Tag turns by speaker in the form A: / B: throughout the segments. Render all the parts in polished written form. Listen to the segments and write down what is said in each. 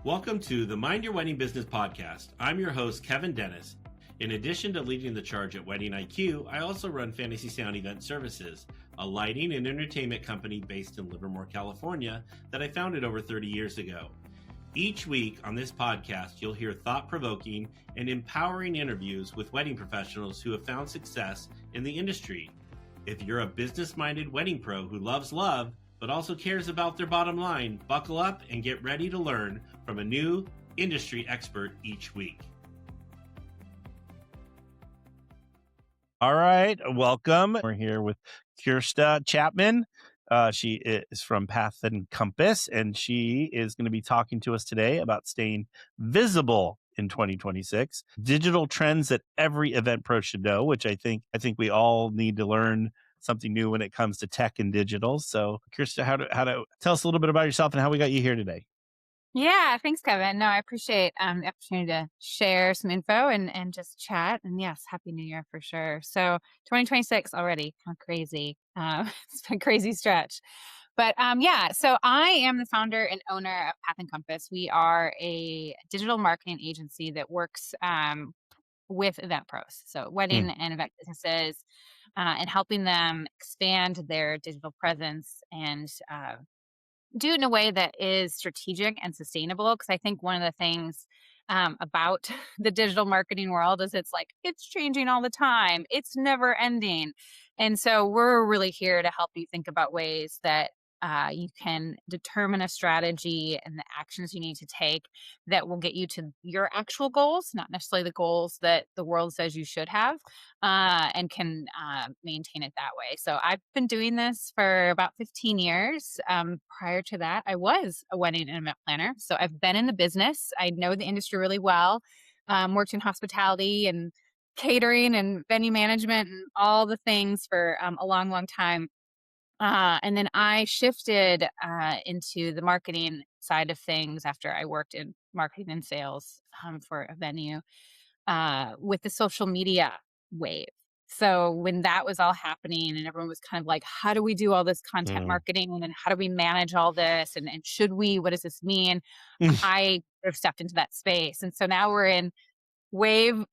A: Welcome to the Mind Your Wedding Business podcast. I'm your host, Kevin Dennis. In addition to leading the charge at Wedding IQ, I also run Fantasy Sound Event Services, a lighting and entertainment company based in Livermore, California, that I founded over 30 years ago. Each week on this podcast, you'll hear thought-provoking and empowering interviews with wedding professionals who have found success in the industry. If you're a business-minded wedding pro who loves love, but also cares about their bottom line, buckle up and get ready to learn from a new industry expert each week.
B: All right, welcome. We're here with Krista Chapman. She is from Path and Compass, and she is going to be talking to us today about staying visible in 2026, digital trends that every event pro should know, which I think we all need to learn something new when it comes to tech and digital. So, Krista, how to tell us a little bit about yourself and how we got you here today.
C: Yeah, thanks, Kevin. No, I appreciate the opportunity to share some info and just chat. And yes, Happy New Year for sure. So 2026 already, kind of crazy. It's been a crazy stretch. But so I am the founder and owner of Path and Compass. We are a digital marketing agency that works with event pros, so wedding and event businesses, and helping them expand their digital presence and do it in a way that is strategic and sustainable. Because I think one of the things about the digital marketing world is it's changing all the time. It's never ending. And so we're really here to help you think about ways that you can determine a strategy and the actions you need to take that will get you to your actual goals, not necessarily the goals that the world says you should have, and can maintain it that way. So I've been doing this for about 15 years. Prior to that, I was a wedding and event planner. So I've been in the business. I know the industry really well, worked in hospitality and catering and venue management and all the things for a long, long time. And then I shifted into the marketing side of things after I worked in marketing and sales for a venue with the social media wave. So when that was all happening and everyone was kind of like, how do we do all this content marketing and how do we manage all this? And should we, what does this mean? I sort of stepped into that space. And so now we're in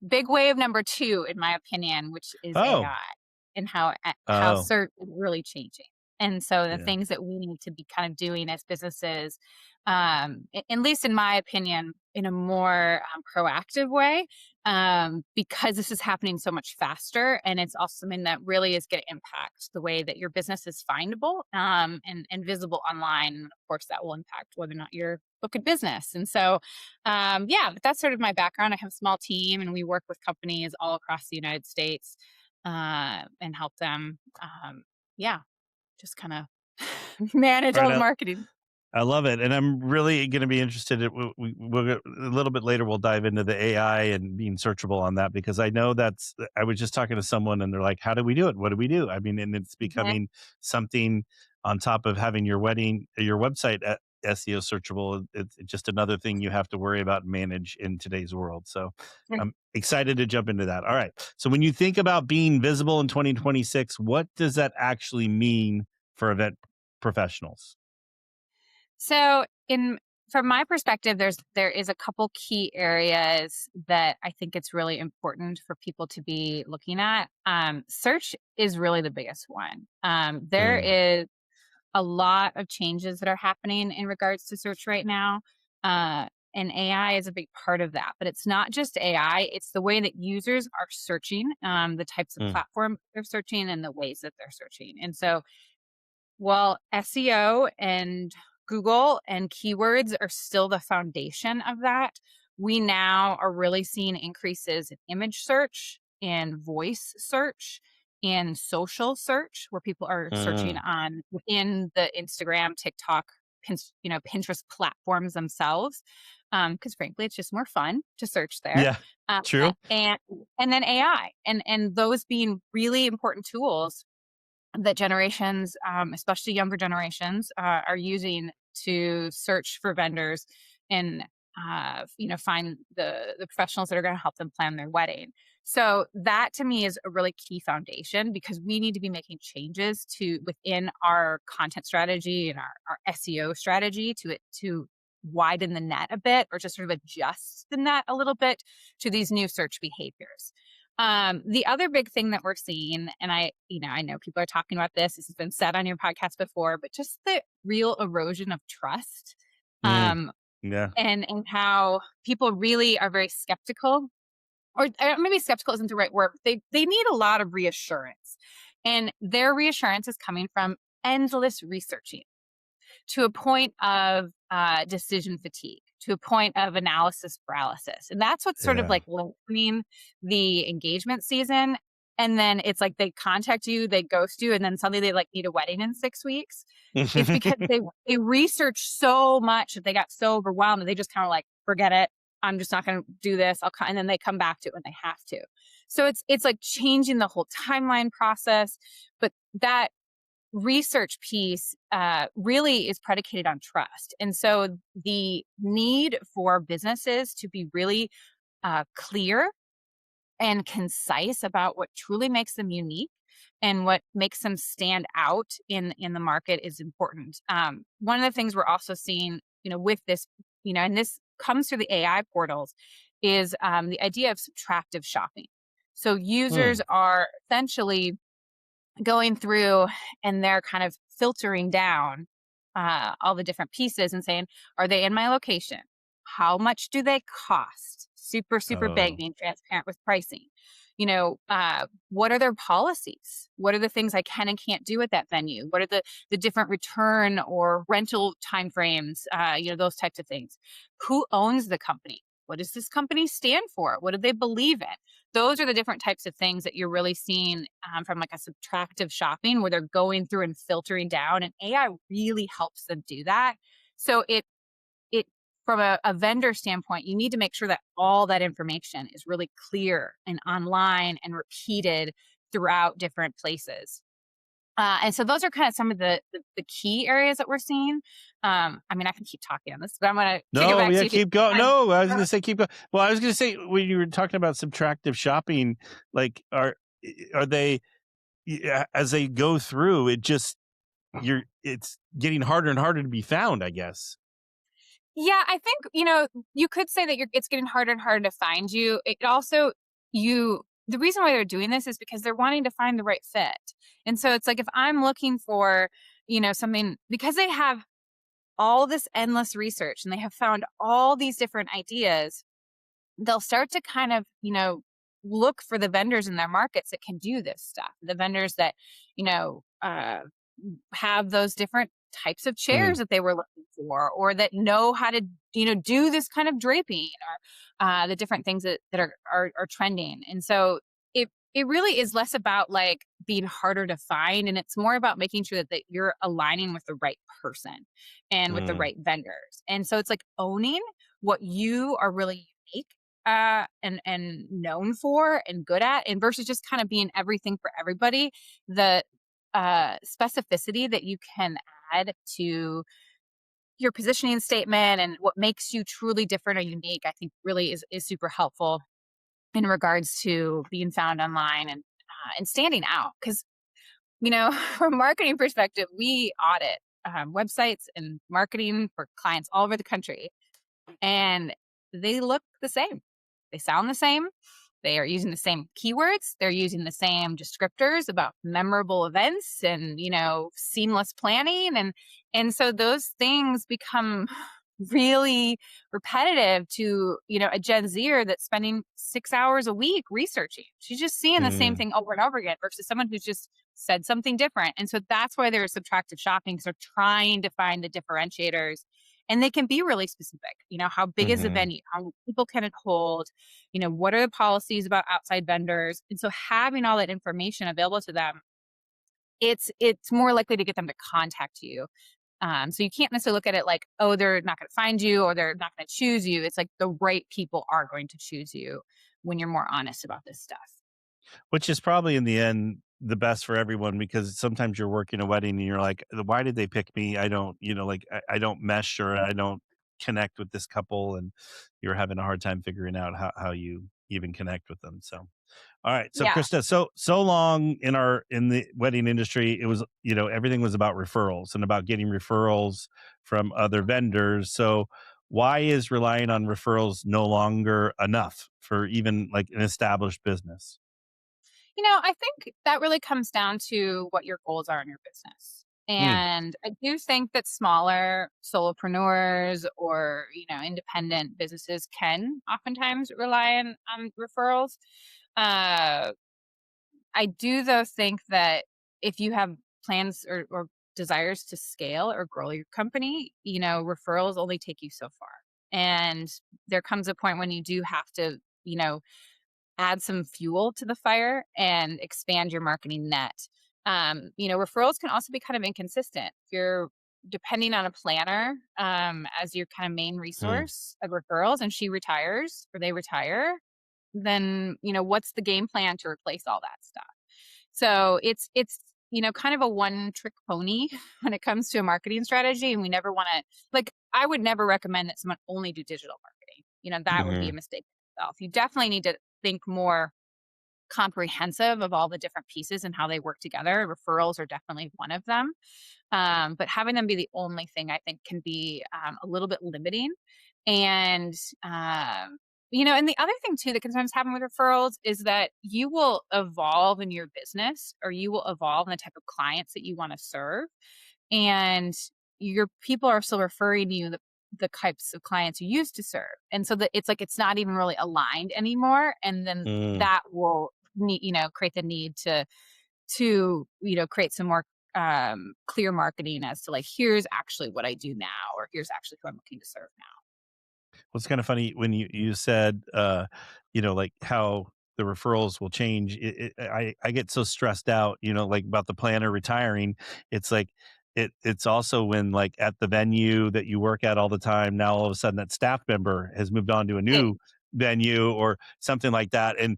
C: big wave number 2, in my opinion, which is AI and how search is really changing. And so the things that we need to be kind of doing as businesses, at least in my opinion, in a more proactive way, because this is happening so much faster. And it's also something that really is going to impact the way that your business is findable and visible online. And of course, that will impact whether or not you're book a business. And so, but that's sort of my background. I have a small team and we work with companies all across the United States and help them, just kind of manage all the marketing.
B: I love it. And I'm really going to be interested we'll a little bit later, we'll dive into the AI and being searchable on that, because I know I was just talking to someone and they're like, how do we do it? What do we do? I mean, and it's becoming something on top of having your website SEO searchable. It's just another thing you have to worry about and manage in today's world. So I'm excited to jump into that. All right. So when you think about being visible in 2026, what does that actually mean for event professionals?
C: So from my perspective, there is a couple key areas that I think it's really important for people to be looking at. Search is really the biggest one. There is a lot of changes that are happening in regards to search right now. And AI is a big part of that. But it's not just AI, it's the way that users are searching, the types of platforms they're searching and the ways that they're searching. And so while SEO and Google and keywords are still the foundation of that, we now are really seeing increases in image search and voice search and social search, where people are searching on within the Instagram, TikTok, Pinterest platforms themselves. Because frankly, it's just more fun to search there.
B: Yeah, true.
C: And then AI and those being really important tools that generations, especially younger generations, are using to search for vendors and find the professionals that are going to help them plan their wedding. So that to me is a really key foundation, because we need to be making changes within our content strategy and our SEO strategy to widen the net a bit or just sort of adjust the net a little bit to these new search behaviors. The other big thing that we're seeing, and I know people are talking about this has been said on your podcast before, but just the real erosion of trust.
B: Mm,
C: Um,
B: yeah.
C: and how people really are very skeptical, or maybe skeptical isn't the right word. They need a lot of reassurance, and their reassurance is coming from endless researching to a point of decision fatigue, to a point of analysis paralysis. And that's what's sort of
B: Yeah.
C: like lengthening the engagement season. And then it's like they contact you, they ghost you, and then suddenly they like need a wedding in 6 weeks. It's because they research so much that they got so overwhelmed that they just kind of like, forget it. I'm just not going to do this. And then they come back to it when they have to. So it's like changing the whole timeline process. But that research piece really is predicated on trust. And so the need for businesses to be really clear and concise about what truly makes them unique and what makes them stand out in the market is important. One of the things we're also seeing, with this, and this comes through the AI portals, is the idea of subtractive shopping. So users
B: Mm.
C: are essentially going through and they're kind of filtering down all the different pieces and saying, are they in my location? How much do they cost? Super, super big,
B: Oh.
C: being transparent with pricing. What are their policies? What are the things I can and can't do at that venue? What are the different return or rental timeframes? Those types of things. Who owns the company? What does this company stand for? What do they believe in? Those are the different types of things that you're really seeing from like a subtractive shopping, where they're going through and filtering down, and AI really helps them do that. So it from a vendor standpoint, you need to make sure that all that information is really clear and online and repeated throughout different places. And so those are kind of some of the key areas that we're seeing. I mean, I can keep talking on this, but I'm going to kick it
B: No,
C: back
B: yeah,
C: to you.
B: keep going. No, I was going to say keep going. Well, I was going to say when you were talking about subtractive shopping, like are they as they go through it's getting harder and harder to be found, I guess.
C: Yeah, I think, you could say that it's getting harder and harder to find you. It also, the reason why they're doing this is because they're wanting to find the right fit. And so it's like, if I'm looking for, something, because they have all this endless research and they have found all these different ideas, they'll start to kind of, look for the vendors in their markets that can do this stuff. The vendors that, have those different types of chairs
B: Mm.
C: that they were looking for, or that know how to, do this kind of draping, or the different things that are trending. And so it really is less about like being harder to find, and it's more about making sure that you're aligning with the right person and with the
B: Mm.
C: right vendors. And so it's like owning what you are really unique and known for and good at, and versus just kind of being everything for everybody. The specificity that you can add to your positioning statement and what makes you truly different or unique, I think really is super helpful in regards to being found online and standing out. Because, from a marketing perspective, we audit websites and marketing for clients all over the country, and they look the same. They sound the same. They are using the same keywords. They're using the same descriptors about memorable events and, seamless planning. And so those things become really repetitive to, a Gen Zer that's spending 6 hours a week researching. She's just seeing the same
B: Mm.
C: thing over and over again versus someone who's just said something different. And so that's why there's subtractive shopping, because they're trying to find the differentiators. And they can be really specific. How big is the
B: Mhm.
C: venue? How many people can it hold? What are the policies about outside vendors? And so having all that information available to them, it's more likely to get them to contact you. So you can't necessarily look at it like, oh, they're not going to find you or they're not going to choose you. It's like the right people are going to choose you when you're more honest about this stuff.
B: Which is probably in the end the best for everyone, because sometimes you're working a wedding and you're like, why did they pick me? I don't, like I don't mesh, or I don't connect with this couple, and you're having a hard time figuring out how you even connect with them. So all right. So
C: Yeah.
B: Krista, so long in the wedding industry, it was, everything was about referrals and about getting referrals from other vendors. So why is relying on referrals no longer enough for even like an established business?
C: I think that really comes down to what your goals are in your business.
B: Mm,
C: And I do think that smaller solopreneurs or, independent businesses can oftentimes rely on referrals. Uh, I do, though, think that if you have plans or desires to scale or grow your company, referrals only take you so far. And there comes a point when you do have to, add some fuel to the fire and expand your marketing net. Referrals can also be kind of inconsistent. If you're depending on a planner as your kind of main
B: mm,
C: resource of referrals and she retires or they retire, then, what's the game plan to replace all that stuff? So it's kind of a one trick pony when it comes to a marketing strategy. And we never want to, like, I would never recommend that someone only do digital marketing. That would be a
B: mhm,
C: mistake in itself. You definitely need to think more comprehensive of all the different pieces and how they work together. Referrals are definitely one of them. But having them be the only thing I think can be a little bit limiting. And, and the other thing too that can sometimes happen with referrals is that you will evolve in your business or you will evolve in the type of clients that you want to serve. And your people are still referring you the types of clients you used to serve. And so that it's like it's not even really aligned anymore. And then
B: mm.
C: that will create the need to create some more clear marketing as to like, here's actually what I do now, or here's actually who I'm looking to serve now.
B: Well, it's kind of funny when you said, like how the referrals will change. I get so stressed out, like about the planner retiring. It's like it's also when like at the venue that you work at all the time. Now all of a sudden that staff member has moved on to a new
C: Hey,
B: venue or something like that, and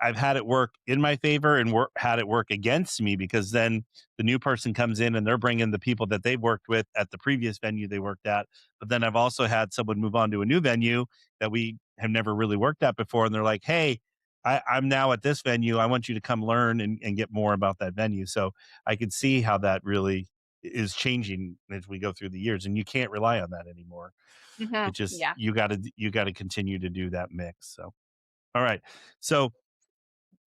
B: I've had it work in my favor and had it work against me because then the new person comes in and they're bringing the people that they've worked with at the previous venue they worked at. But then I've also had someone move on to a new venue that we have never really worked at before. And they're like, hey, I'm now at this venue. I want you to come learn and get more about that venue. So I can see how that really is changing as we go through the years. And you can't rely on that anymore.
C: mhm,
B: It just
C: yeah.
B: you gotta continue to do that mix. So all right. So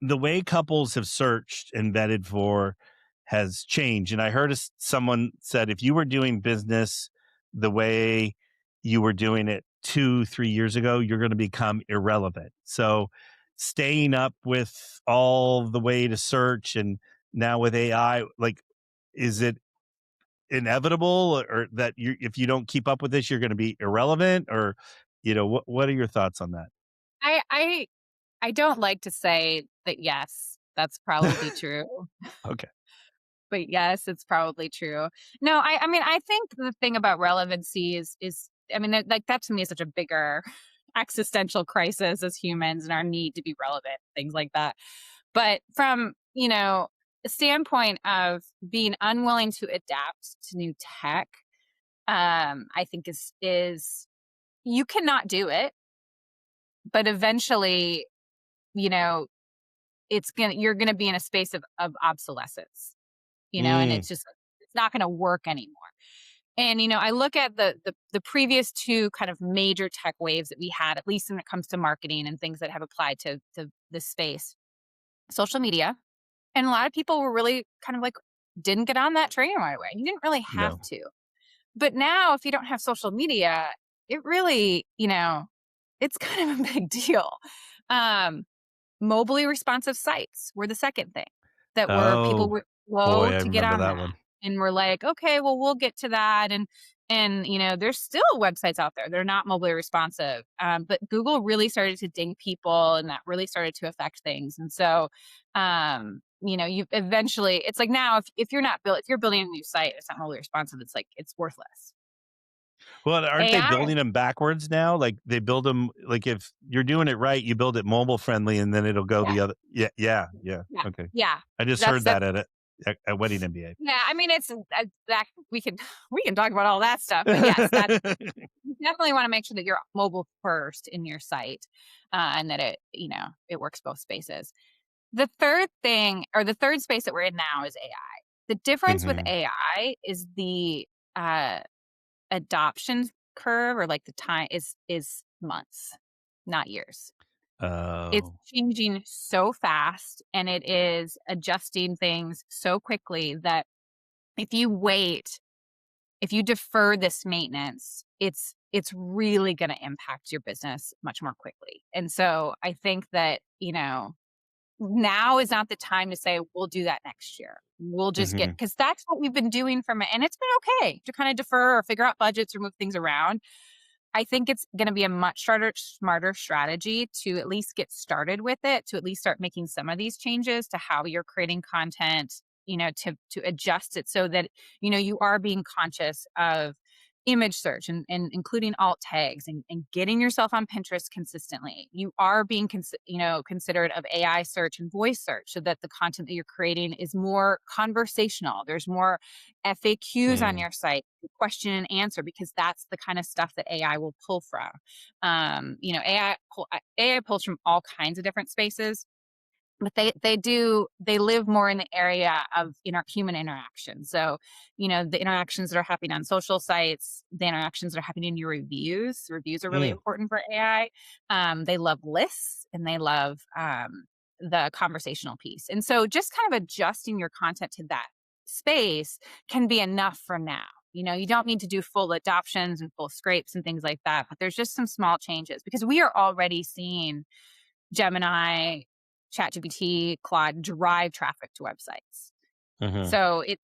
B: the way couples have searched and vetted for has changed. And I heard someone said if you were doing business the way you were doing it 2, 3 years ago, you're going to become irrelevant. So staying up with all the way to search and now with AI, like, is it inevitable or that if you don't keep up with this, you're going to be irrelevant or, what are your thoughts on that?
C: I I I don't like to say that yes, that's probably true.
B: Okay.
C: But yes, it's probably true. No, I mean, I think the thing about relevancy is I mean, like that to me is such a bigger existential crisis as humans and our need to be relevant, things like that. But from, a standpoint of being unwilling to adapt to new tech, I think is you cannot do it, but eventually, you know, you're gonna be in a space of obsolescence, and
B: Mm,
C: it's not gonna work anymore. And, I look at the previous two kind of major tech waves that we had, at least when it comes to marketing and things that have applied to this space. Social media, and a lot of people were really kind of like didn't get on that train right away. You didn't really have
B: no.
C: to. But now if you don't have social media, it really, it's kind of a big deal. Um, Mobily responsive sites were the second thing that were people
B: Oh,
C: were
B: boy,
C: slow
B: I
C: to get
B: remember
C: on
B: that
C: that.
B: one.
C: And we're like, okay, well, we'll get to that. And there's still websites out there. They're not mobily responsive. But Google really started to ding people and that really started to affect things. And so you eventually it's like now if you're building a new site, it's not mobily responsive, it's like it's worthless.
B: Well, aren't they
C: AI.
B: building them backwards now? Like, they build them like, if you're doing it right, you build it mobile friendly, and then it'll go
C: Yeah.
B: the other yeah,
C: Yeah.
B: okay.
C: Yeah.
B: I just
C: That's
B: heard
C: that's
B: that at Wedding MBA.
C: yeah, I mean, it's that we can talk about all that stuff, but yes, that you definitely want to make sure that you're mobile first in your site, and that it works both spaces. The third thing, or the third space that we're in now, is AI. The difference with
B: Mhm.
C: AI is the uh, adoption curve, or like the time is months, not years. It's
B: Oh.
C: changing so fast, and it is adjusting things so quickly that if you wait, if you defer this maintenance, it's really going to impact your business much more quickly. And so I think that, now is not the time to say we'll do that next year. We'll just get,
B: Mhm.
C: because that's what we've been doing and it's been okay to kind of defer or figure out budgets or move things around. I think it's going to be a much smarter strategy to at least get started with it, to at least start making some of these changes to how you're creating content, to adjust it so that, you are being conscious of image search and including alt tags and getting yourself on Pinterest consistently. You are being, considerate of AI search and voice search so that the content that you're creating is more conversational. There's more FAQs on
B: Mm.
C: your site, question and answer, because that's the kind of stuff that AI will pull from. AI pulls from all kinds of different spaces, but they live more in the area of human interaction. So, the interactions that are happening on social sites, the interactions that are happening in your reviews are really
B: Mm.
C: important for AI. They love lists, and they love the conversational piece. And so just kind of adjusting your content to that space can be enough for now. You don't need to do full adoptions and full scrapes and things like that, but there's just some small changes, because we are already seeing Gemini, ChatGPT, Claude drive traffic to websites.
B: Mhm.
C: So it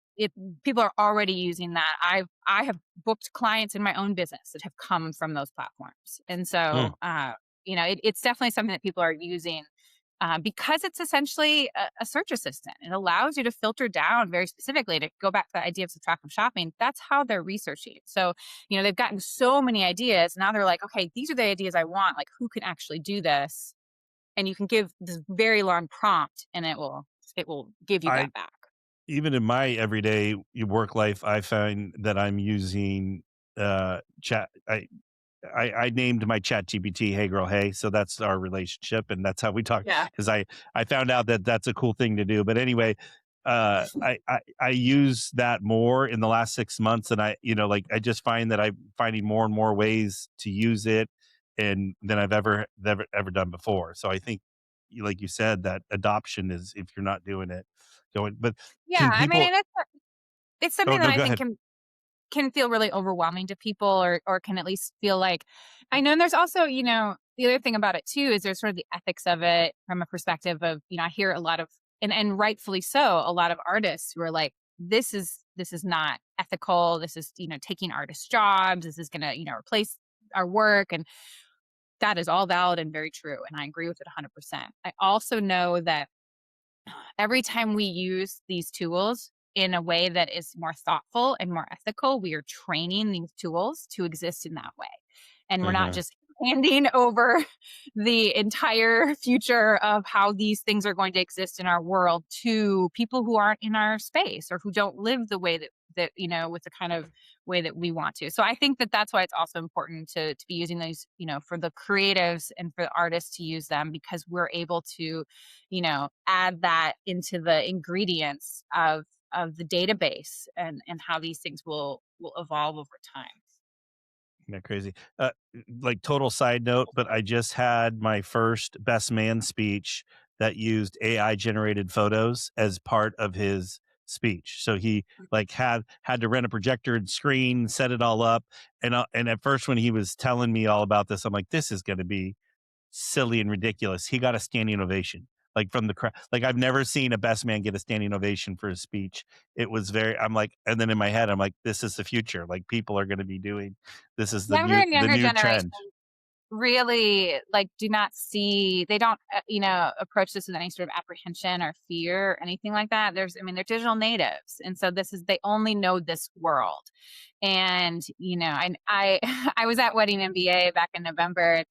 C: people are already using that. I have booked clients in my own business that have come from those platforms. And
B: Mm.
C: so it's definitely something that people are using, because it's essentially a search assistant. It allows you to filter down very specifically, to go back to the idea of subtractive shopping. That's how they're researching. So, they've gotten so many ideas. Now they're like, okay, these are the ideas I want. Like, who can actually do this? And you can give this very long prompt, and it will give you
B: I
C: that back.
B: Even in my everyday work life, I find that I'm using chat. I named my chat GPT "Hey Girl Hey," so that's our relationship, and that's how we talk.
C: Yeah.
B: Because I found out that that's a cool thing to do. But anyway, I use that more in the last 6 months, and like I just find that I'm finding more and more ways to use it, and than I've ever done before. So I think, like you said, that adoption is, if you're not doing it, going. But
C: Yeah,
B: can
C: I mean,
B: people?
C: and it's
B: Oh
C: something that
B: no,
C: I
B: go
C: think
B: ahead.
C: can feel really overwhelming to people, or can at least feel like, I know. And there's also, the other thing about it too is there's sort of the ethics of it from a perspective of, I hear a lot of, and rightfully so, a lot of artists who are like, this is not ethical. This is, taking artists' jobs. This is going to, replace our work. And that is all valid and very true. And I agree with it 100%. I also know that every time we use these tools in a way that is more thoughtful and more ethical, we are training these tools to exist in that way. And we're not
B: Mhm.
C: just handing over the entire future of how these things are going to exist in our world to people who aren't in our space, or who don't live the way that with the kind of way that we want to. So I think that that's why it's also important to be using these, for the creatives and for the artists to use them, because we're able to, add that into the ingredients of the database, and how these things will evolve over time.
B: Isn't that crazy? Like, total side note, but I just had my first best man speech that used AI generated photos as part of his speech. So he like had to rent a projector and screen, set it all up, and at first when he was telling me all about this, I'm like, this is going to be silly and ridiculous. He got a standing ovation, like, from the crowd. Like, I've never seen a best man get a standing ovation for his speech. It was very. I'm like, and then in my head, I'm like, this is the future. Like, people are going to be doing. This is the
C: Younger
B: new
C: and
B: the
C: younger
B: new
C: generations
B: trend.
C: really, like, do not see, they don't approach this with any sort of apprehension or fear or anything like that. They're digital natives, and so they only know this world. And I I was at Wedding MBA back in November.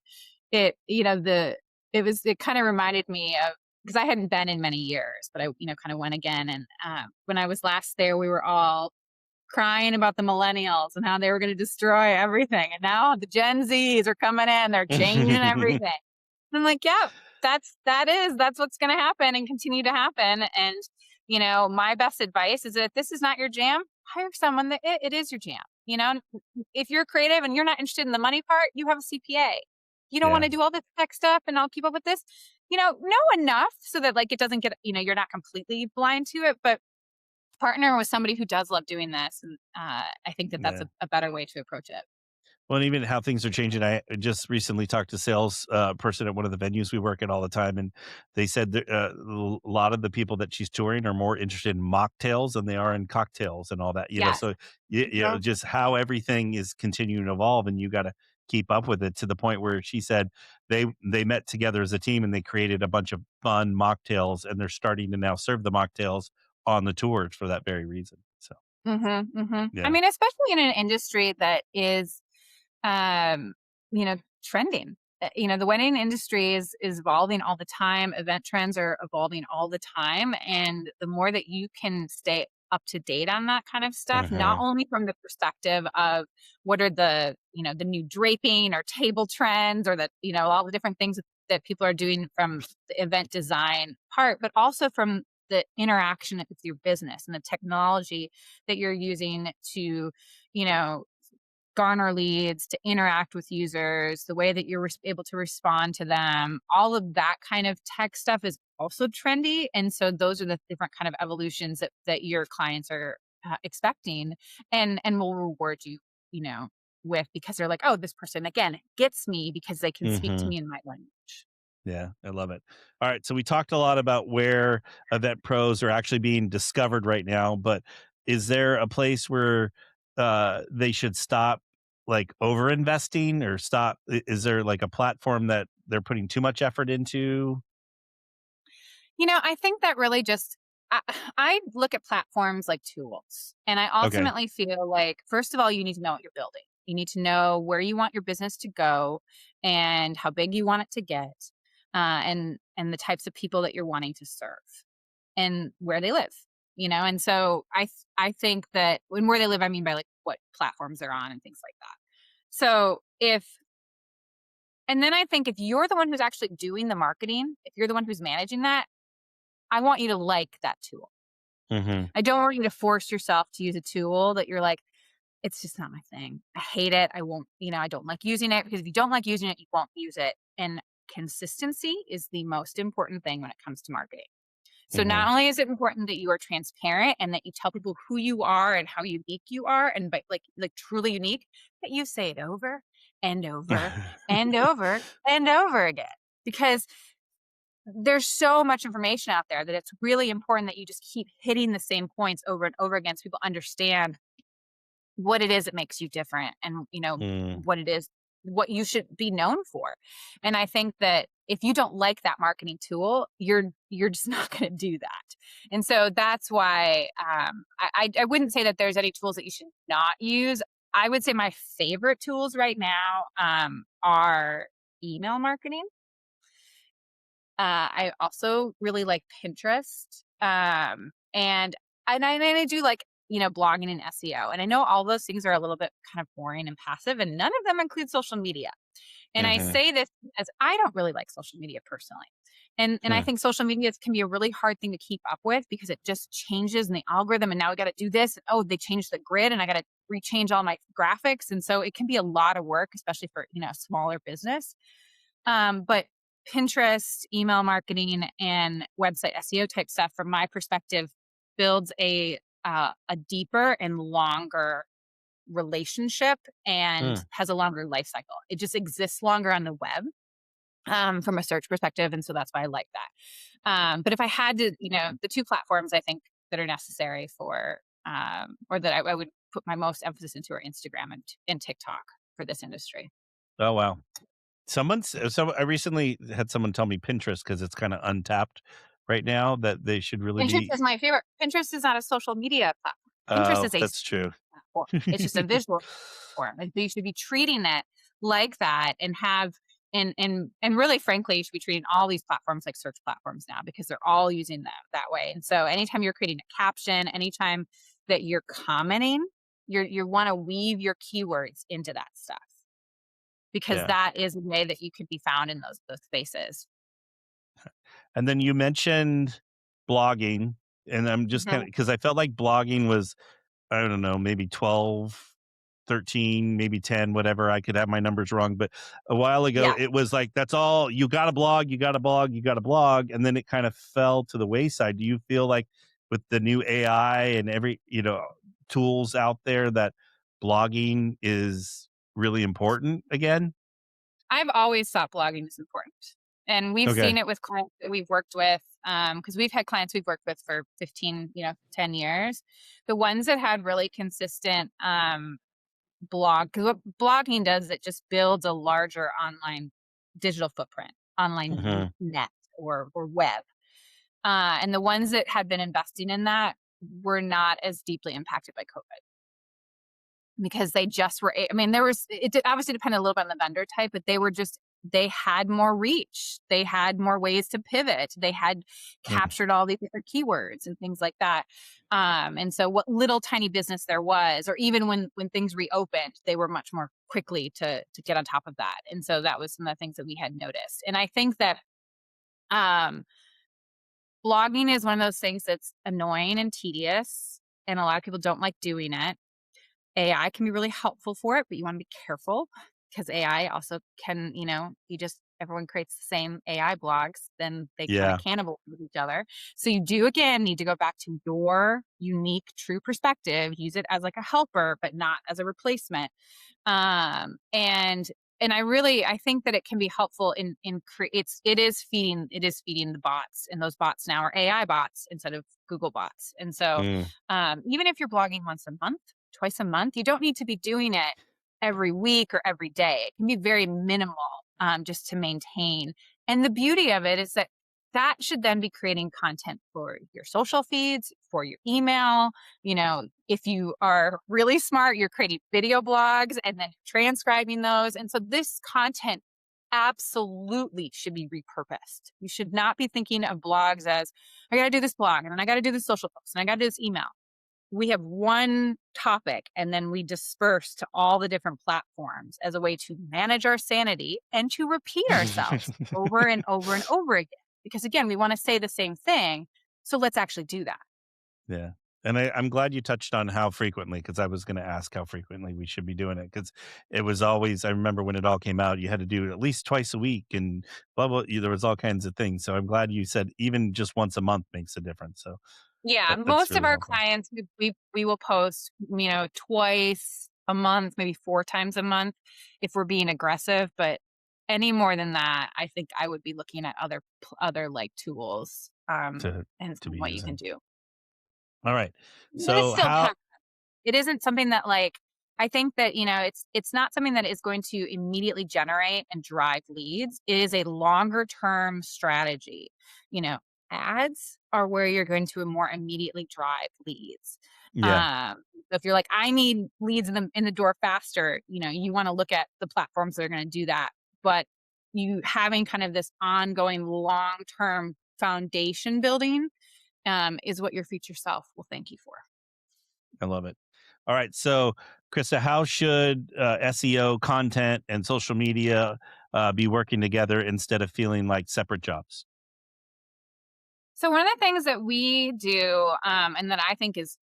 C: It you know the it kind of reminded me of, because I hadn't been in many years, but I kind of went again. And when I was last there, we were all crying about the millennials and how they were going to destroy everything. And now the Gen Zs are coming in, they're changing everything. And I'm like, yeah, that's what's going to happen and continue to happen. And, my best advice is that if this is not your jam, hire someone that it is your jam. If you're creative and you're not interested in the money part, you have a CPA. You don't want
B: Yeah.
C: to do all this tech stuff and I'll keep up with this. Know enough so that like it doesn't get, you're not completely blind to it, but partner with somebody who does love doing this. And I think that that's
B: Yeah.
C: a better way to approach it.
B: Well, and even how things are changing. I just recently talked to sales person at one of the venues we work at all the time, and they said that a lot of the people that she's touring are more interested in mocktails than they are in cocktails and all that.
C: Yes.
B: So just how everything is continuing to evolve, and you got to keep up with it to the point where she said they met together as a team and they created a bunch of fun mocktails, and they're starting to now serve the mocktails on the tours for that very reason. So
C: I
B: yeah.
C: mean, especially in an industry that is um, trending. The wedding industry is evolving all the time. Event trends are evolving all the time. And the more that you can stay up to date on that kind of stuff, not
B: Uh-huh.
C: only from the perspective of what are the new draping or table trends or all the different things that people are doing from the event design part, but also from the interaction with your business and the technology that you're using to, you know, garner leads, to interact with users, the way that you're able to respond to them, all of that kind of tech stuff is also trendy. And so those are the different kind of evolutions that your clients are expecting and will reward you, you know, with because they're like, oh, this person again gets me because they can speak to
B: Hmm.
C: me in my language.
B: Yeah, I love it. All right, so we talked a lot about where event pros are actually being discovered right now, but is there a place where they should stop like over investing or stop? Is there like a platform that they're putting too much effort into?
C: I think that really just I, I look at platforms like tools. And I
B: Okay.
C: ultimately feel like, first of all, you need to know what you're building. You need to know where you want your business to go and how big you want it to get, and the types of people that you're wanting to serve and where they live. And so I think that when where they live, I mean by like what platforms they're on and things like that. So if and then I think if you're the one who's actually doing the marketing, if you're the one who's managing that, I want you to like that tool.
B: Hmm.
C: I don't want you to force yourself to use a tool that you're like, it's just not my thing. I hate it. I won't, I don't like using it because if you don't like using it, you won't use it. And consistency is the most important thing when it comes to marketing. So
B: Hmm.
C: not only is it important that you are transparent and that you tell people who you are and how unique you are and by like truly unique, that you say it over and over and over and over again. Because there's so much information out there that it's really important that you just keep hitting the same points over and over again so people understand what it is that makes you different and
B: Mm.
C: what it is what you should be known for. And I think that if you don't like that marketing tool, you're just not going to do that. And so that's why I wouldn't say that there's any tools that you should not use. I would say my favorite tools right now are email marketing. I also really like Pinterest. And I do like, blogging and SEO. And I know all those things are a little bit kind of boring and passive, and none of them include social media. And I
B: Hmm.
C: say this as I don't really like social media personally. And I think social media can be a really hard thing to keep up with because it just changes in the algorithm. And now we got to do this. And, oh, they changed the grid and I got to rechange all my graphics. And so it can be a lot of work, especially for, a smaller business. But Pinterest, email marketing, and website SEO type stuff, from my perspective, builds a deeper and longer relationship and
B: Mm.
C: has a longer life cycle. It just exists longer on the web from a search perspective, and so that's why I like that. But if I had to, the two platforms I think that are necessary for, or that I would put my most emphasis into are Instagram and TikTok for this industry.
B: Oh wow. I recently had someone tell me Pinterest because it's kind of untapped right now that they should really
C: Pinterest
B: be.
C: is my favorite. Pinterest is not a social media platform. Pinterest
B: Oh,
C: is a
B: that's true.
C: platform. It's just a visual platform. Like, you should be treating it like that and have and really frankly, you should be treating all these platforms like search platforms now because they're all using that way. And so anytime you're creating a caption, anytime that you're commenting, you want to weave your keywords into that stuff because
B: Yeah.
C: that is a way that you could be found in those spaces.
B: And then you mentioned blogging, and I'm just kind of
C: Mhm.
B: because I felt like blogging was, I don't know, maybe 12. 13, maybe 10, whatever. I could have my numbers wrong, but a while ago
C: Yeah.
B: it was like, that's all you got to blog, you got to blog, you got to blog. And then it kind of fell to the wayside. Do you feel like with the new AI and every, tools out there that blogging is really important again?
C: I've always thought blogging is important. And we've
B: Okay.
C: seen it with clients that we've worked with, because we've had clients we've worked with for 15, 10 years. The ones that had really consistent blog, because what blogging does, it just builds a larger online digital footprint, online
B: Mhm.
C: net or web. And the ones that had been investing in that were not as deeply impacted by COVID because they just were. I mean, obviously depended a little bit on the vendor type, but they had more reach. They had more ways to pivot. They had
B: Mm.
C: captured all these different keywords and things like that. And so what little tiny business there was, or even when things reopened, they were much more quickly to get on top of that. And so that was some of the things that we had noticed. And I think that um, blogging is one of those things that's annoying and tedious, and a lot of people don't like doing it. AI can be really helpful for it, but you want to be careful because AI also can, everyone creates the same AI blogs, then they kind of
B: Yeah.
C: cannibalize with each other. So you do again need to go back to your unique, true perspective, use it as like a helper, but not as a replacement. And I think that it can be helpful it is feeding the bots, and those bots now are AI bots instead of Google bots. And so
B: Mm.
C: even if you're blogging once a month, twice a month, you don't need to be doing it every week or every day. It can be very minimal, just to maintain. And the beauty of it is that should then be creating content for your social feeds, for your email. If you are really smart, you're creating video blogs and then transcribing those. And so this content absolutely should be repurposed. You should not be thinking of blogs as, I got to do this blog and then I got to do this social post and I got to do this email. We have one topic and then we disperse to all the different platforms as a way to manage our sanity and to repeat ourselves over and over and over again. Because again, we want to say the same thing. So let's actually do that.
B: Yeah. And I'm glad you touched on how frequently, because I was going to ask how frequently we should be doing it. Because it was always, I remember when it all came out, you had to do it at least twice a week and blah, blah. There was all kinds of things. So I'm glad you said even just once a month makes a difference. So
C: Yeah,
B: that's
C: most of
B: really
C: our
B: helpful.
C: clients, we will post, twice a month, maybe 4 times a month if we're being aggressive. But any more than that, I think I would be looking at other like tools,
B: to
C: and
B: to
C: seeing
B: be
C: what you can
B: using.
C: do.
B: All right.
C: It is
B: So
C: still
B: how?
C: it isn't something that like I think that, it's not something that is going to immediately generate and drive leads. It is a longer term strategy. You know, ads are where you're going to more immediately drive leads.
B: Yeah,
C: Um, so if you're like, I need leads in the door faster, you want to look at the platforms that are going to do that. But you having kind of this ongoing long term foundation building, is what your future self will thank you for.
B: I love it. All right. So, Krista, how should SEO content and social media be working together instead of feeling like separate jobs?
C: So one of the things that we do, and that I think is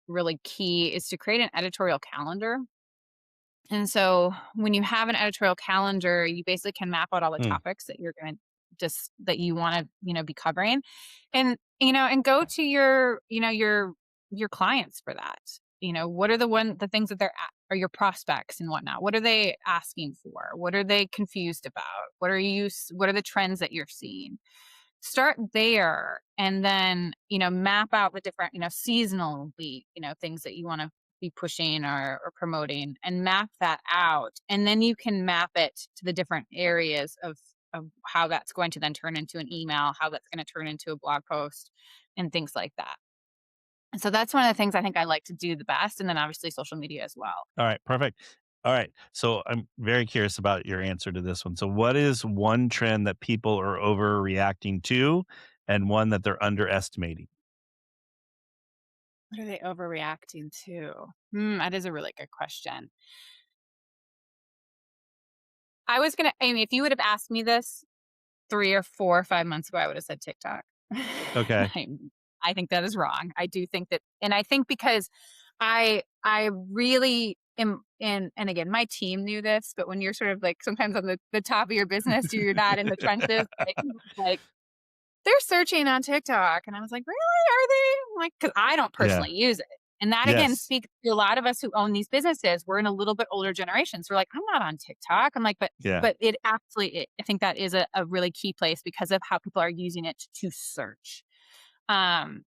C: really key, is to create an editorial calendar. And so when you have an editorial calendar, you basically can map out all the
B: Mm.
C: topics that you're going to just that you want to be covering, and go to your clients for that. What are the things that are your prospects and whatnot? What are they asking for? What are they confused about? What are the trends that you're seeing? Start there, and then map out the different seasonally things that you want to be pushing or promoting, and map that out, and then you can map it to the different areas of how that's going to then turn into an email, how that's going to turn into a blog post, and things like that. And so that's one of the things I think I like to do the best, and then obviously social media as well.
B: All right, perfect. All right. So I'm very curious about your answer to this one. So what is one trend that people are overreacting to and one that they're underestimating?
C: What are they overreacting to? That is a really good question. I mean, if you would have asked me this 3 or 4 or 5 months ago, I would have said TikTok.
B: Okay.
C: I I think that is wrong. I do think that, and I think because I really and again, my team knew this, but when you're sort of like sometimes on the top of your business, you're not in the trenches. Like they're searching on TikTok, and I was like, really? Are they? I'm like, because I don't
B: Yeah.
C: personally use it, and that again
B: Yes.
C: speaks to a lot of us who own these businesses. We're in a little bit older generations. We're like, I'm not on TikTok. I'm like,
B: Yeah.
C: but it absolutely. I think that is a really key place because of how people are using it to search. Um,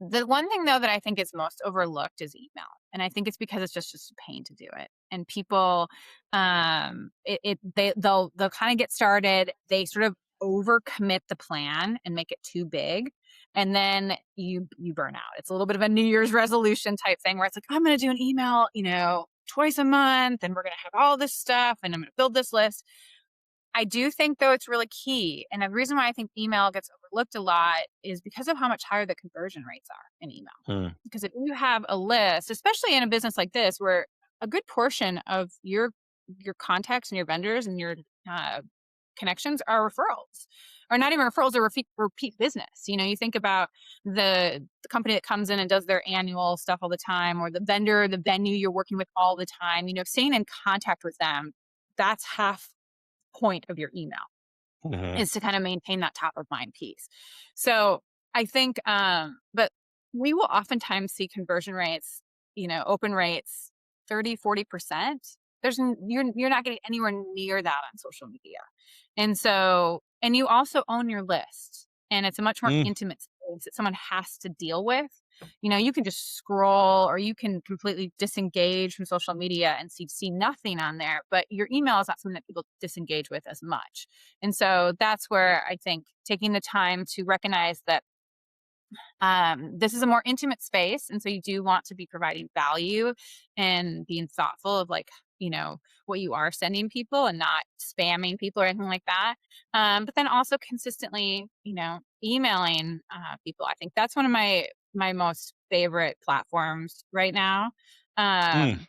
C: the one thing though that I think is most overlooked is email. And I think it's because it's just a pain to do it. And people they'll kind of get started, they sort of overcommit the plan and make it too big. And then you burn out. It's a little bit of a New Year's resolution type thing where it's like, I'm gonna do an email, twice a month, and we're gonna have all this stuff and I'm gonna build this list. I do think, though, it's really key. And the reason why I think email gets overlooked a lot is because of how much higher the conversion rates are in email.
B: Hmm.
C: Because if you have a list, especially in a business like this, where a good portion of your contacts and your vendors and your uh, connections are referrals, or not even referrals, or repeat business. You think about the company that comes in and does their annual stuff all the time, or the vendor, the venue you're working with all the time. Staying in contact with them, that's half point of your email,
B: Mhm.
C: is to kind of maintain that top of mind piece. So I think, but we will oftentimes see conversion rates, open rates, 30, 40%. You're not getting anywhere near that on social media. And you also own your list, and it's a much more
B: Mm.
C: intimate space that someone has to deal with. You can just scroll, or you can completely disengage from social media and see nothing on there, but your email is not something that people disengage with as much. And so that's where I think taking the time to recognize that this is a more intimate space. And so you do want to be providing value and being thoughtful of what you are sending people and not spamming people or anything like that. But then also consistently, emailing people. I think that's one of my most favorite platforms right now.
B: Mm.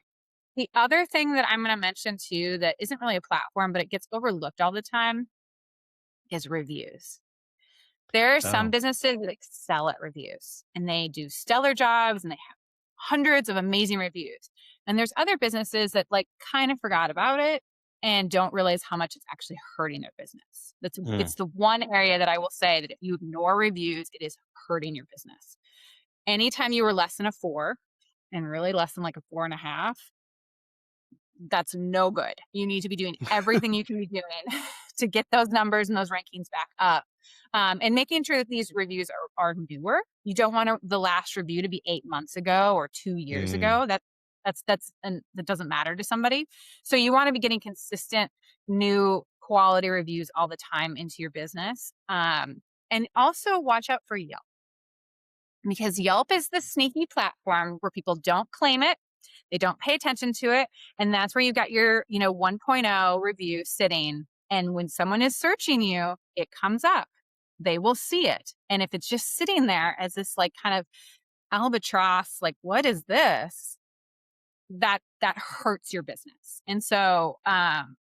C: The other thing that I'm going to mention too that isn't really a platform, but it gets overlooked all the time is reviews. There are some
B: Oh.
C: businesses that excel at reviews, and they do stellar jobs, and they have hundreds of amazing reviews. And there's other businesses that kind of forgot about it and don't realize how much it's actually hurting their business.
B: Mm.
C: It's the one area that I will say that if you ignore reviews, it is hurting your business. Anytime you were less than a 4, and really less than a 4.5, that's no good. You need to be doing everything you can be doing to get those numbers and those rankings back up. And making sure that these reviews are newer. You don't want the last review to be 8 months ago or 2 years
B: Mm.
C: ago. And that doesn't matter to somebody. So you want to be getting consistent new quality reviews all the time into your business. And also watch out for Yelp, because Yelp is the sneaky platform where people don't claim it. They don't pay attention to it. And that's where you got your, 1.0 review sitting. And when someone is searching you, it comes up. They will see it. And if it's just sitting there as this kind of albatross, what is this? That hurts your business. And so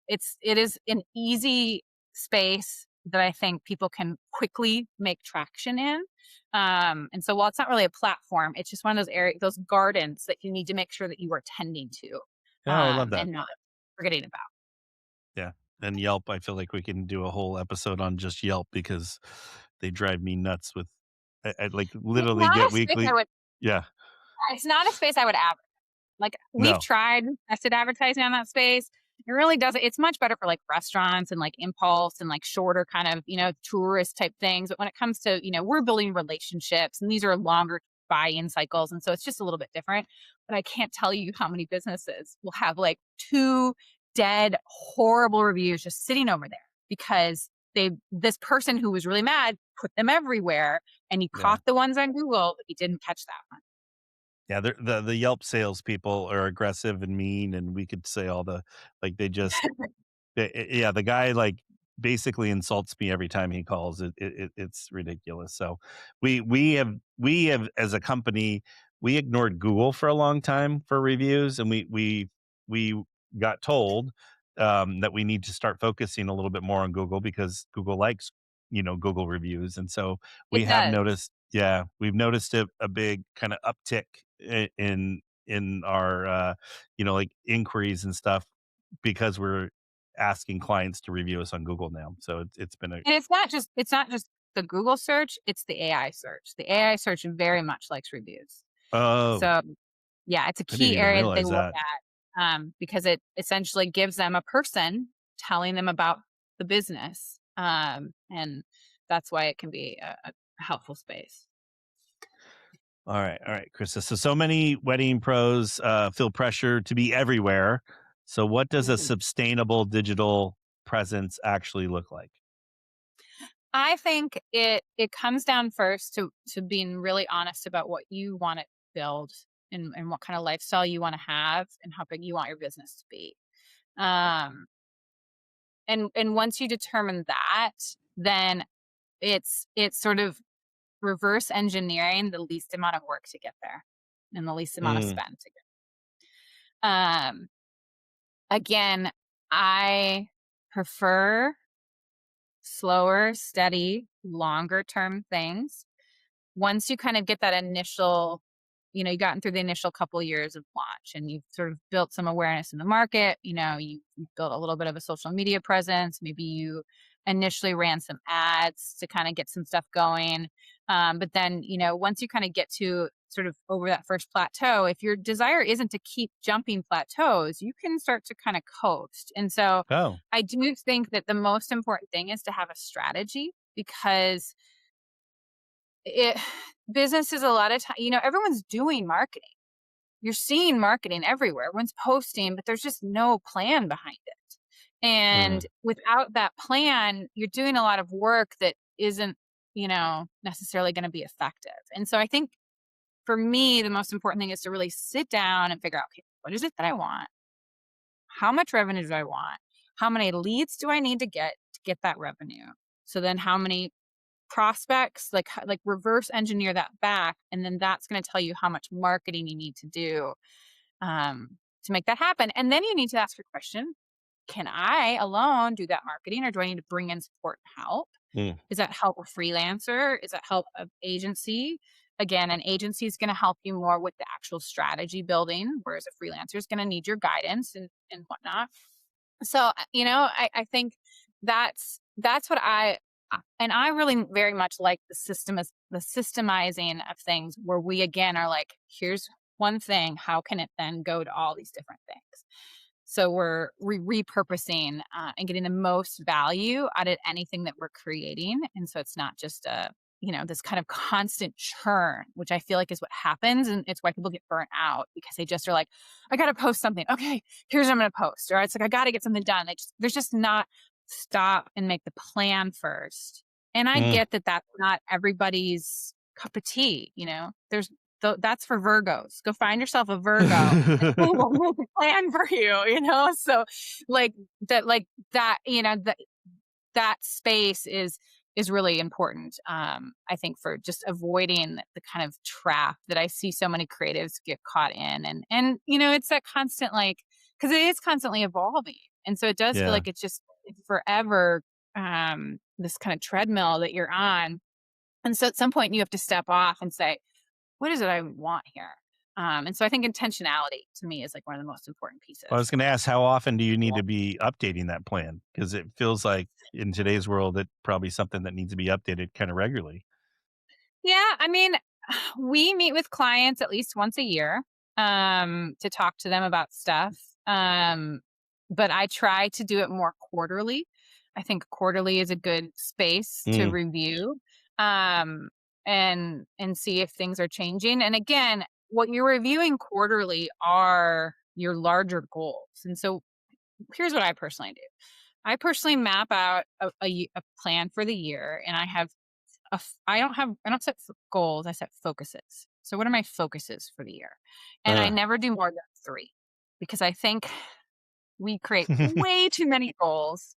C: it is an easy space that I think people can quickly make traction in. And so while it's not really a platform, it's just one of those areas, those gardens that you need to make sure that you are tending to,
B: Oh, I love that.
C: and not forgetting about.
B: Yeah. And Yelp, I feel like we can do a whole episode on just Yelp because they drive me nuts with I
C: It's
B: literally
C: not
B: get
C: a space
B: weekly. Yeah.
C: I would advertise. We've
B: No.
C: tried tested advertising on that space. It really doesn't. It's much better for restaurants and impulse and shorter kind of, tourist type things. But when it comes to, we're building relationships, and these are longer buy-in cycles. And so it's just a little bit different. But I can't tell you how many businesses will have 2 dead, horrible reviews just sitting over there because this person who was really mad put them everywhere, and you
B: Yeah.
C: caught the ones on Google, but you didn't catch that one.
B: Yeah, the Yelp salespeople are aggressive and mean, and we could say all the they just yeah, the guy basically insults me every time he calls. It's ridiculous. So we have as a company we ignored Google for a long time for reviews, and we got told that we need to start focusing a little bit more on Google because Google likes Google reviews, and so we
C: It
B: have
C: does.
B: noticed. Yeah, we've noticed a big kind of uptick in in our like inquiries and stuff because we're asking clients to review us on Google now. So it's been a
C: And it's not just the Google search, it's the AI search. The AI search very much likes reviews.
B: oh,
C: So yeah, it's a
B: I didn't
C: key
B: even
C: area that they
B: realize
C: look
B: that.
C: at because it essentially gives them a person telling them about the business. And that's why it can be a helpful space.
B: All right, Krista. So many wedding pros feel pressure to be everywhere. So what does a sustainable digital presence actually look like?
C: I think it comes down first to being really honest about what you want to build and what kind of lifestyle you want to have and how big you want your business to be. Um, and once you determine that, then it's sort of reverse engineering the least amount of work to get there and the least amount of
B: Mm,
C: spend to get. Again, I prefer slower, steady, longer term things. Once you kind of get that initial, you've gotten through the initial couple years of launch and you've sort of built some awareness in the market, you've built a little bit of a social media presence. Maybe you initially ran some ads to kind of get some stuff going. But then, once you kind of get to sort of over that first plateau, if your desire isn't to keep jumping plateaus, you can start to kind of coast. And so
B: oh,
C: I do think that the most important thing is to have a strategy because it business is a lot of time, everyone's doing marketing. You're seeing marketing everywhere. Everyone's posting, but there's just no plan behind it. And
B: mm,
C: without that plan, you're doing a lot of work that isn't, necessarily going to be effective. And so I think for me, the most important thing is to really sit down and figure out, okay, what is it that I want? How much revenue do I want? How many leads do I need to get that revenue? So then how many prospects, like reverse engineer that back, and then that's going to tell you how much marketing you need to do um, to make that happen. And then you need to ask your question: can I alone do that marketing, or do I need to bring in support and help?
B: mm.
C: Is that help a freelancer? Is that help an agency? Again, an agency is going to help you more with the actual strategy building, whereas a freelancer is going to need your guidance and whatnot. So, I think that's what and I really very much like the systemizing of things where we again are like, here's one thing, how can it then go to all these different things? So we're repurposing and getting the most value out of anything that we're creating. And so it's not just this kind of constant churn, which I feel like is what happens. And it's why people get burnt out because they just are like, I got to post something. Okay, here's what I'm going to post. Or it's like, I got to get something done. There's just not stop and make the plan first. And I
B: Mm.
C: get that that's not everybody's cup of tea. That's for Virgos. Go find yourself a Virgo. We'll make a plan for you. So like that, that space is really important. I think for just avoiding the kind of trap that I see so many creatives get caught in. And it's that constant because it is constantly evolving. And so it does feel
B: Yeah.
C: like it's forever this kind of treadmill that you're on. And so at some point you have to step off and say, what is it I want here? And so I think intentionality to me is like one of the most important
B: Well, I was
C: pieces.
B: going to ask, how often do you need to be updating that plan? Because it feels like in today's world, it probably something that needs to be updated kind of regularly.
C: Yeah, I mean, we meet with clients at least once a year to talk to them about stuff. But I try to do it more quarterly. I think quarterly is a good space to
B: Mm,
C: review and see if things are changing. And again, what you're reviewing quarterly are your larger goals. And so here's what I personally do. I personally map out a plan for the year, and I don't set goals. I set focuses. So what are my focuses for the year? And I
B: uh.
C: never do more than 3 because I think we create way too many goals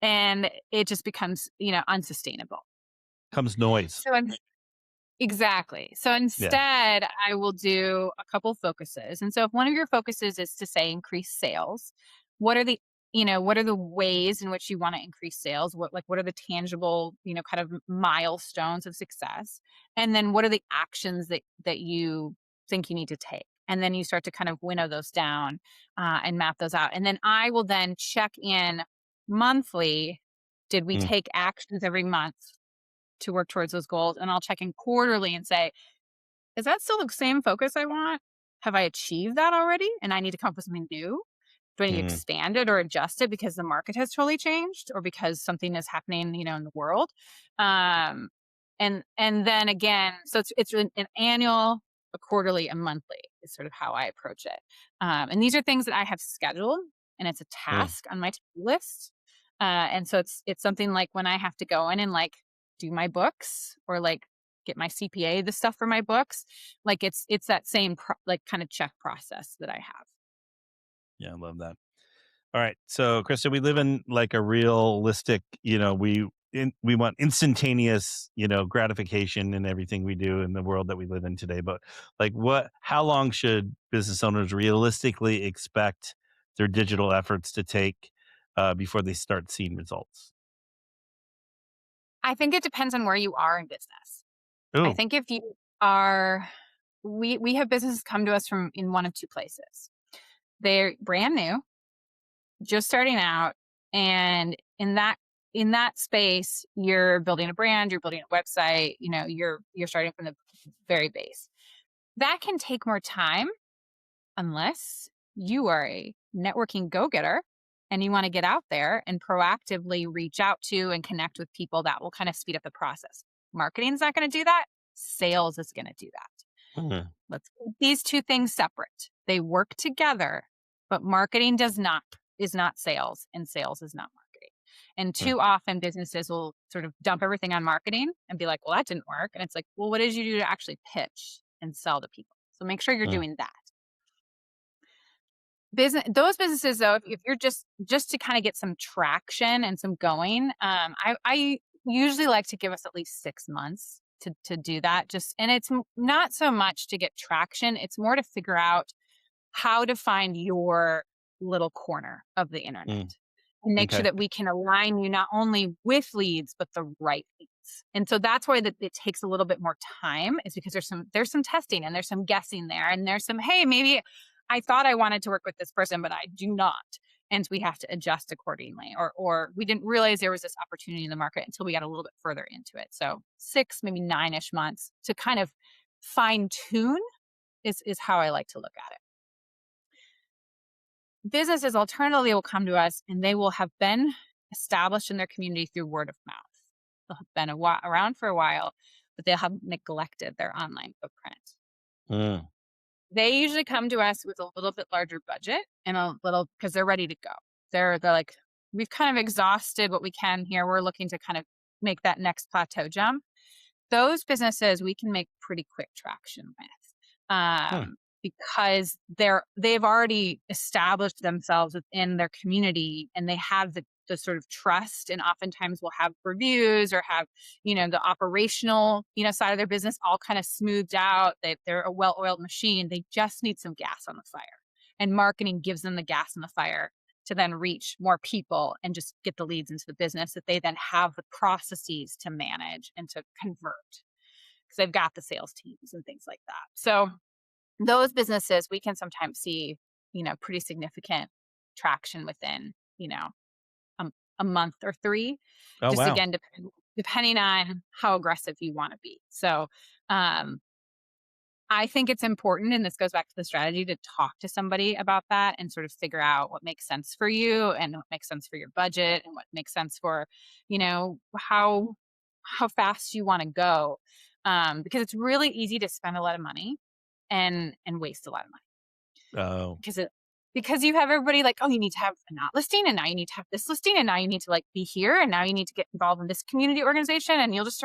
C: and it just becomes, unsustainable.
B: Comes noise.
C: So exactly. So
B: Yeah.
C: instead, I will do a couple focuses. And so if one of your focuses is to say increase sales, what are the ways in which you want to increase sales? What are the tangible, kind of milestones of success? And then what are the actions that you think you need to take? And then you start to kind of winnow those down and map those out. And then I will then check in monthly. Did we
B: Mm,
C: take actions every month to work towards those goals? And I'll check in quarterly and say, is that still the same focus I want? Have I achieved that already? And I need to come up with something new? Do I need to
B: mm,
C: expand it or adjust it because the market has totally changed or because something is happening, in the world? Um, and then again, so it's an annual, a quarterly, a monthly is sort of how I approach it. And these are things that I have scheduled, and it's a
B: mm,
C: task on my to-do list. And so it's something like when I have to go in and like do my books or like get my CPA, the stuff for my books, like it's that same like kind of check process that I have.
B: yeah, I love that. All right. So, Krista, we live in like a realistic, we want instantaneous, gratification in everything we do in the world that we live in today. But like how long should business owners realistically expect their digital efforts to take before they start seeing results?
C: I think it depends on where you are in business. I
B: Oh,
C: think if you are, we have businesses come to us from in one of two places. They're brand new, just starting out, and in that space, you're building a brand, you're building a website, you're starting from the very base. That can take more time unless you are a networking go-getter and you want to get out there and proactively reach out to and connect with people. That will kind of speed up the process. Marketing's not going to do that. Sales is going to do that.
B: mm,
C: Let's keep these two things separate. They work together, but marketing is not sales, and sales is not marketing. And
B: mm,
C: too often businesses will sort of dump everything on marketing and be like, well, that didn't work. And it's like, well, what did you do to actually pitch and sell to people? So make sure you're
B: mm,
C: doing that. Those businesses, though, if you're just to kind of get some traction and some going, I usually like to give us at least 6 months to do that. And it's not so much to get traction; it's more to figure out how to find your little corner of the internet
B: mm.
C: and make sure
B: Okay.
C: that we can align you not only with leads but the right leads. And so that's why that it takes a little bit more time, is because there's some testing and there's some guessing there, and there's some, hey, maybe I thought I wanted to work with this person but I do not, and we have to adjust accordingly, or we didn't realize there was this opportunity in the market until we got a little bit further into it. So 6, maybe 9ish months to kind of fine tune is how I like to look at it. Businesses alternatively will come to us and they will have been established in their community through word of mouth. They'll have been around for a while, but they'll have neglected their online footprint.
B: Mm,
C: They usually come to us with a little bit larger budget and a little, because they're ready to go. They're like, we've kind of exhausted what we can here. We're looking to kind of make that next plateau jump. Those businesses we can make pretty quick traction with,
B: mm,
C: because they've already established themselves within their community, and they have the sort of trust, and oftentimes will have reviews or have the operational side of their business all kind of smoothed out. They're a well-oiled machine. They just need some gas on the fire, and marketing gives them the gas on the fire to then reach more people and just get the leads into the business that they then have the processes to manage and to convert, because they've got the sales teams and things like that. So those businesses, we can sometimes see, pretty significant traction within, a month or 3,
B: oh,
C: just
B: wow.
C: again, depending on how aggressive you want to be. So, um, I think it's important, and this goes back to the strategy, to talk to somebody about that and sort of figure out what makes sense for you and what makes sense for your budget and what makes sense for, how fast you want to go. Because it's really easy to spend a lot of money and waste a lot of money,
B: Oh,
C: because you have everybody like, oh, you need to have a not listing, and now you need to have this listing, and now you need to like be here, and now you need to get involved in this community organization, and you'll just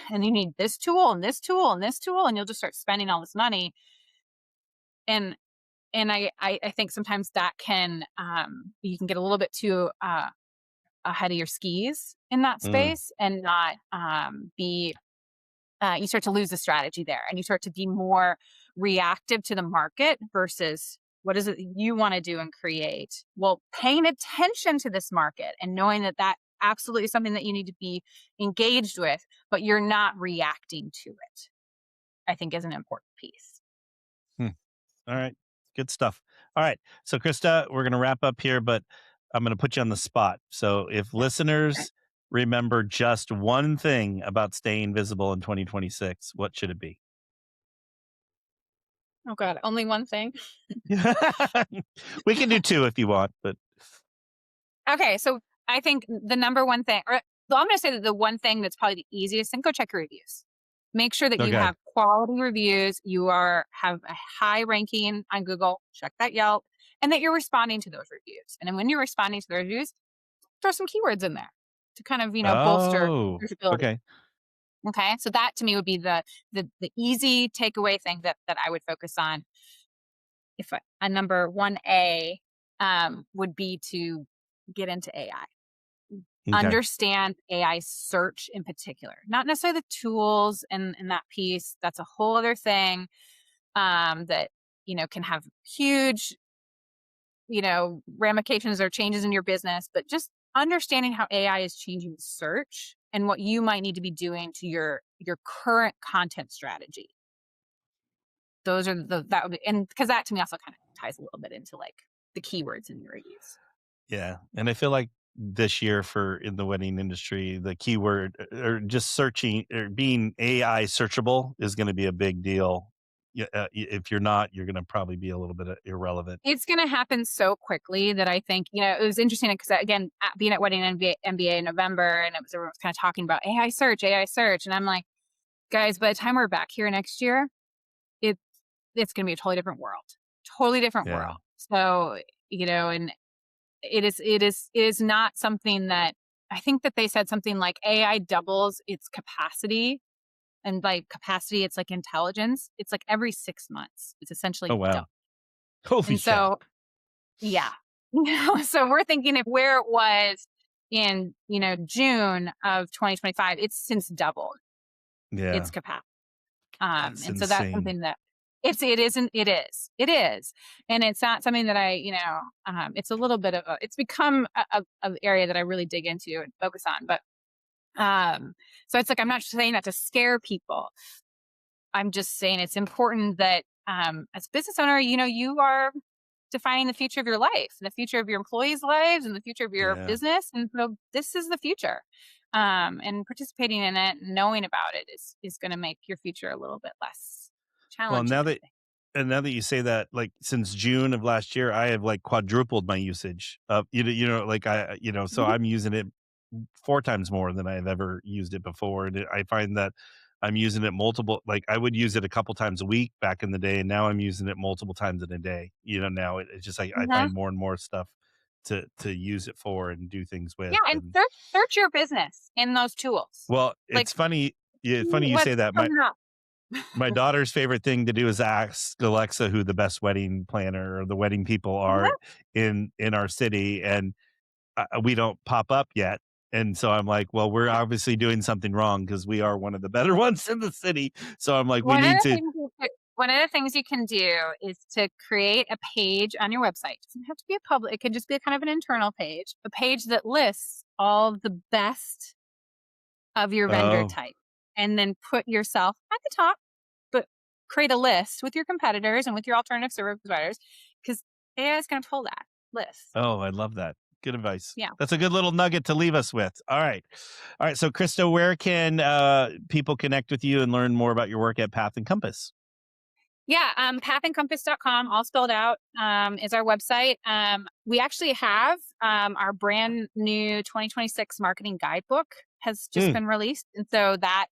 C: and you need this tool and this tool and this tool, and you'll just start spending all this money. And I think sometimes that can, you can get a little bit too ahead of your skis in that
B: mm,
C: space and not be you start to lose the strategy there, and you start to be more reactive to the market versus what is it you want to do and create. Well, paying attention to this market and knowing that that absolutely is something that you need to be engaged with, but you're not reacting to it, I think is an important piece.
B: hmm. All right. Good stuff. All right. So, Krista, we're going to wrap up here, but I'm going to put you on the spot. So, if listeners remember just one thing about staying visible in 2026, what should it be?
C: Oh God, only one thing.
B: We can do two if you want, but
C: Okay, so I think the number one thing, or so I'm going to say that the one thing that's probably the easiest thing, go check your reviews. Make sure that you
B: okay.
C: have quality reviews, have a high ranking on Google, check that Yelp, and that you're responding to those reviews. And then when you're responding to the reviews, throw some keywords in there to kind of, bolster
B: Oh,
C: visibility.
B: okay.
C: Okay, so that to me would be the easy takeaway thing that I would focus on. If a number 1A would be to get into AI.
B: Okay.
C: Understand AI search in particular, not necessarily the tools and that piece. That's a whole other thing that can have huge ramifications or changes in your business, but just understanding how AI is changing search and what you might need to be doing to your current content strategy. Those are that would be, and because that to me also kind of ties a little bit into like the keywords in your reviews.
B: Yeah. And I feel like this year in the wedding industry, the keyword or just searching or being AI searchable is going to be a big deal. Yeah, if you're not, you're going to probably be a little bit irrelevant.
C: It's going to happen so quickly that I think, it was interesting because again, being at Wedding MBA in November, and everyone was kind of talking about AI search. And I'm like, guys, by the time we're back here next year, it's going to be a totally different world.
B: Yeah.
C: So, and it is not something that I think that they said something like AI doubles its capacity. And by capacity, it's like intelligence. It's like every 6 months. It's essentially
B: Oh, wow.
C: double.
B: Holy
C: And
B: cow.
C: so, yeah. So we're thinking of where it was in, June of 2025, it's since doubled
B: Yeah.
C: its capacity.
B: That's
C: And so that's
B: insane.
C: something that it is. And it's not something that it's a little bit of it's become a area that I really dig into and focus on. But, so it's like, I'm not saying that to scare people. I'm just saying it's important that, as a business owner, you are defining the future of your life, and the future of your employees' lives, and the future of your
B: Yeah.
C: business. And so this is the future. And participating in it and knowing about it is going to make your future a little bit less
B: Well,
C: challenging.
B: now that you say that, like since June of last year, I have like quadrupled my usage of so I'm using it 4 times more than I've ever used it before, and I find that I'm using it multiple. Like I would use it a couple times a week back in the day, and now I'm using it multiple times in a day. Now it's just like I
C: Mhm.
B: find more and more stuff to use it for and do things with.
C: Yeah, and search your business in those tools.
B: Well,
C: Like,
B: it's funny. Yeah, it's funny you
C: what's
B: say that.
C: coming up?
B: My daughter's favorite thing to do is ask Alexa who the best wedding planner or the wedding people are in our city, and we don't pop up yet. And so I'm like, well, we're obviously doing something wrong because we are one of the better ones in the city. So I'm like, we need to.
C: One of the things you can do is to create a page on your website. It doesn't have to be a public. It can just be a kind of an internal page, a page that lists all the best of your vendor
B: Oh,
C: type, and then put yourself at the top, but create a list with your competitors and with your alternative service providers, because AI is going to pull that list.
B: oh, I love that. Good advice.
C: Yeah.
B: That's a good little nugget to leave us with. All right. So, Krista, where can people connect with you and learn more about your work at Path and Compass?
C: Yeah, pathandcompass.com, all spelled out, is our website. We actually have our brand new 2026 marketing guidebook has just been released. And so that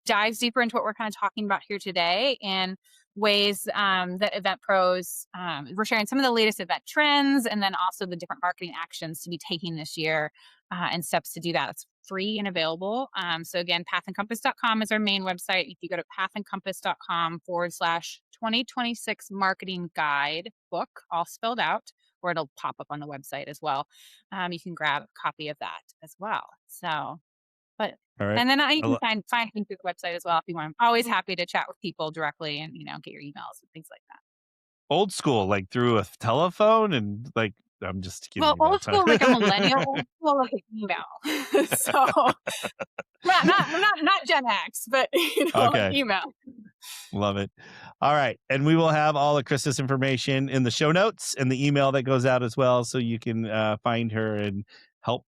C: dives deeper into what we're kind of talking about here today, and ways that event pros, we're sharing some of the latest event trends, and then also the different marketing actions to be taking this year, and steps to do that. It's free and available. So again, pathandcompass.com is our main website. If you go to pathandcompass.com/2026 marketing guide book, all spelled out, or it'll pop up on the website as well. You can grab a copy of that as well. So, but,
B: All right.
C: and then you can find me through the website as well if you want. I'm always happy to chat with people directly and, get your emails and things like that.
B: Old school, like through a telephone and like, I'm just kidding.
C: Well, old school, like a millennial, old school, like an email. So not Gen X, but
B: Okay.
C: like email.
B: Love it. All right. And we will have all of Krista's information in the show notes and the email that goes out as well. So you can find her and help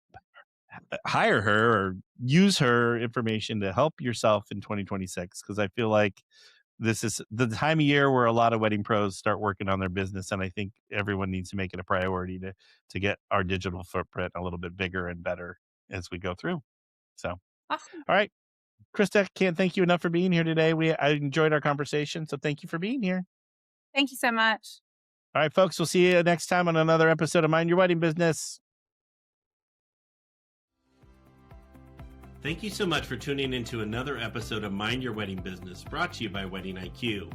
B: hire her or use her information to help yourself in 2026. Because I feel like this is the time of year where a lot of wedding pros start working on their business. And I think everyone needs to make it a priority to get our digital footprint a little bit bigger and better as we go through. So,
C: Awesome.
B: all right. Krista, can't thank you enough for being here today. I enjoyed our conversation, so thank you for being here.
C: Thank you so much.
B: All right, folks, we'll see you next time on another episode of Mind Your Wedding Business.
A: Thank you so much for tuning into another episode of Mind Your Wedding Business, brought to you by Wedding IQ.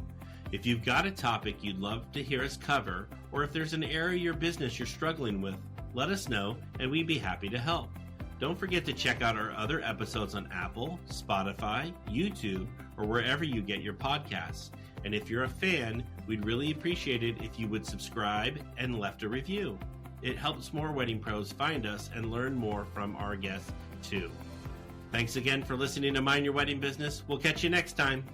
A: If you've got a topic you'd love to hear us cover, or if there's an area of your business you're struggling with, let us know and we'd be happy to help. Don't forget to check out our other episodes on Apple, Spotify, YouTube, or wherever you get your podcasts. And if you're a fan, we'd really appreciate it if you would subscribe and left a review. It helps more wedding pros find us and learn more from our guests too. Thanks again for listening to Mind Your Wedding Business. We'll catch you next time.